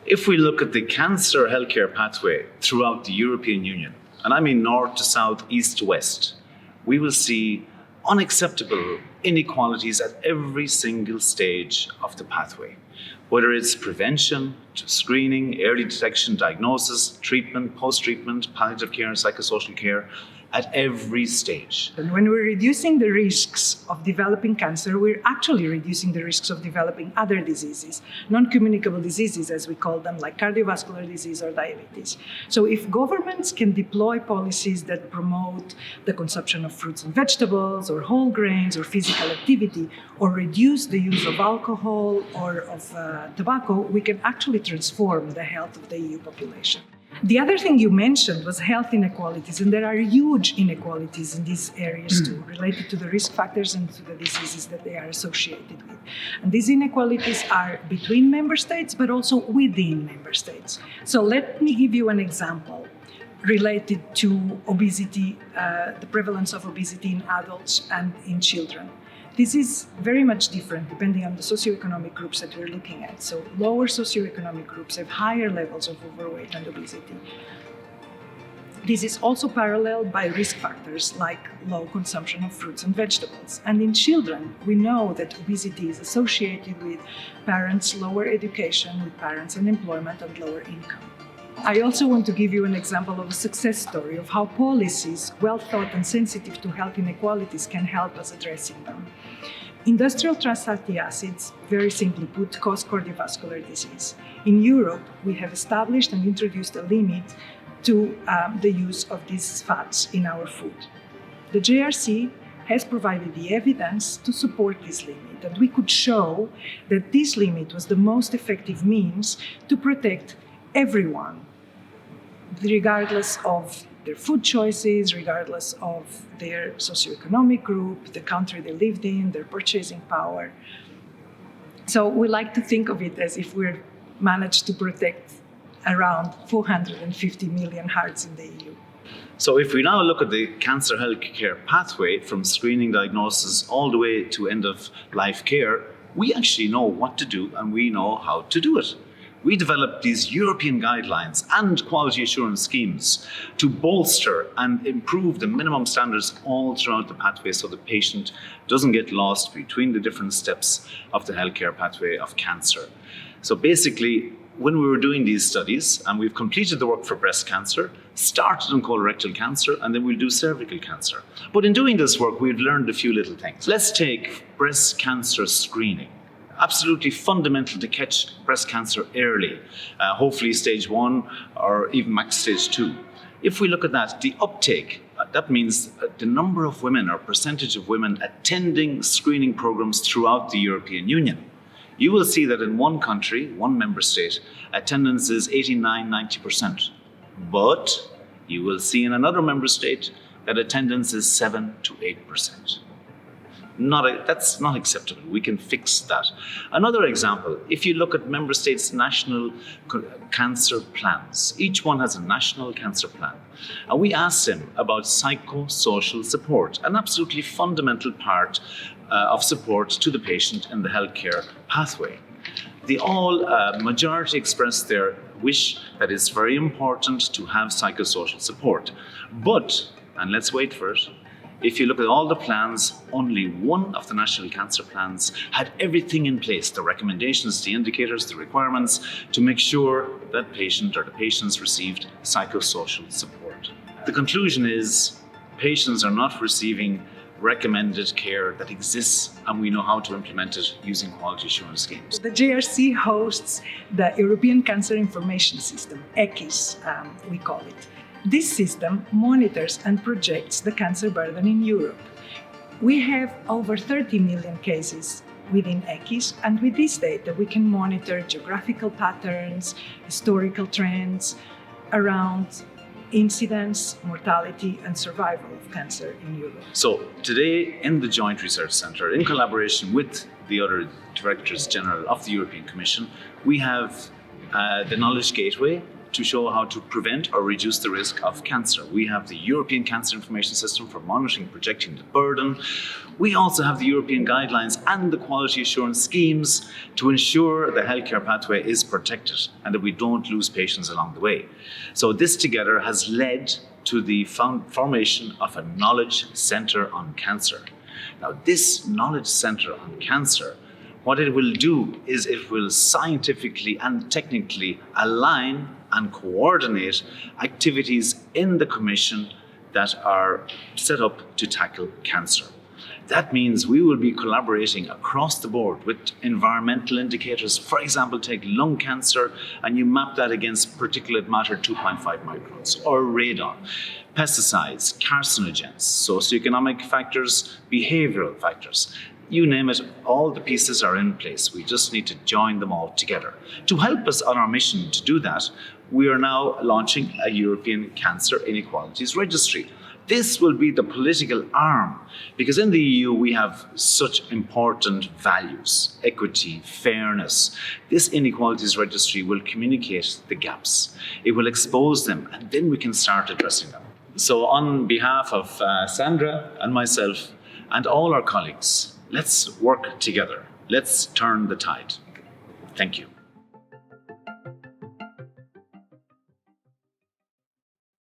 If we look at the cancer healthcare pathway throughout the European Union, and I mean north to south, east to west, we will see unacceptable inequalities at every single stage of the pathway. Whether it's prevention, to screening, early detection, diagnosis, treatment, post-treatment, palliative care, and psychosocial care, at every stage. And when we're reducing the risks of developing cancer, we're actually reducing the risks of developing other diseases, non-communicable diseases, as we call them, like cardiovascular disease or diabetes. So if governments can deploy policies that promote the consumption of fruits and vegetables or whole grains or physical activity, or reduce the use of alcohol or of tobacco, we can actually transform the health of the EU population. The other thing you mentioned was health inequalities, and there are huge inequalities in these areas too, related to the risk factors and to the diseases that they are associated with. And these inequalities are between member states, but also within member states. So let me give you an example related to obesity, the prevalence of obesity in adults and in children. This is very much different depending on the socio-economic groups that we're looking at. So lower socio-economic groups have higher levels of overweight and obesity. This is also paralleled by risk factors like low consumption of fruits and vegetables. And in children, we know that obesity is associated with parents' lower education, with parents' unemployment and lower income. I also want to give you an example of a success story of how policies, well thought and sensitive to health inequalities, can help us addressing them. Industrial trans fatty acids, very simply put, cause cardiovascular disease. In Europe, we have established and introduced a limit to the use of these fats in our food. The JRC has provided the evidence to support this limit, and we could show that this limit was the most effective means to protect everyone, regardless of their food choices, regardless of their socioeconomic group, the country they lived in, their purchasing power. So we like to think of it as if we've managed to protect around 450 million hearts in the EU. So if we now look at the cancer healthcare pathway from screening, diagnosis, all the way to end-of-life care, we actually know what to do and we know how to do it. We developed these European guidelines and quality assurance schemes to bolster and improve the minimum standards all throughout the pathway so the patient doesn't get lost between the different steps of the healthcare pathway of cancer. So basically, when we were doing these studies, and we've completed the work for breast cancer, started on colorectal cancer, and then we'll do cervical cancer. But in doing this work, we've learned a few little things. Let's take breast cancer screening. Absolutely fundamental to catch breast cancer early, hopefully stage 1 or even max stage 2. If we look at that, the uptake, that means the number of women or percentage of women attending screening programs throughout the European Union. You will see that in one country, one member state, attendance is 89-90%. But you will see in another member state that attendance is 7-8%. That's not acceptable. We can fix that. Another example, if you look at member states' national cancer plans, each one has a national cancer plan. And we asked them about psychosocial support, an absolutely fundamental part of support to the patient in the healthcare pathway. They all majority expressed their wish that it's very important to have psychosocial support. But, and let's wait for it, if you look at all the plans, only one of the national cancer plans had everything in place, the recommendations, the indicators, the requirements, to make sure that patient or the patients received psychosocial support. The conclusion is patients are not receiving recommended care that exists, and we know how to implement it using quality assurance schemes. The JRC hosts the European Cancer Information System, ECIS, we call it. This system monitors and projects the cancer burden in Europe. We have over 30 million cases within ECIS, and with this data we can monitor geographical patterns, historical trends around incidence, mortality and survival of cancer in Europe. So today in the Joint Research Centre, in collaboration with the other Directors General of the European Commission, we have the Knowledge Gateway to show how to prevent or reduce the risk of cancer. We have the European Cancer Information System for monitoring and projecting the burden. We also have the European guidelines and the quality assurance schemes to ensure the healthcare pathway is protected and that we don't lose patients along the way. So this together has led to the formation of a knowledge centre on cancer. Now, this knowledge centre on cancer, what it will do is it will scientifically and technically align and coordinate activities in the Commission that are set up to tackle cancer. That means we will be collaborating across the board with environmental indicators. For example, take lung cancer and you map that against particulate matter 2.5 microns or radon. Pesticides, carcinogens, socio-economic factors, behavioral factors. You name it, all the pieces are in place. We just need to join them all together. To help us on our mission to do that, we are now launching a European Cancer Inequalities Registry. This will be the political arm, because in the EU we have such important values, equity, fairness. This Inequalities Registry will communicate the gaps. It will expose them, and then we can start addressing them. So on behalf of Sandra and myself and all our colleagues, let's work together. Let's turn the tide. Thank you.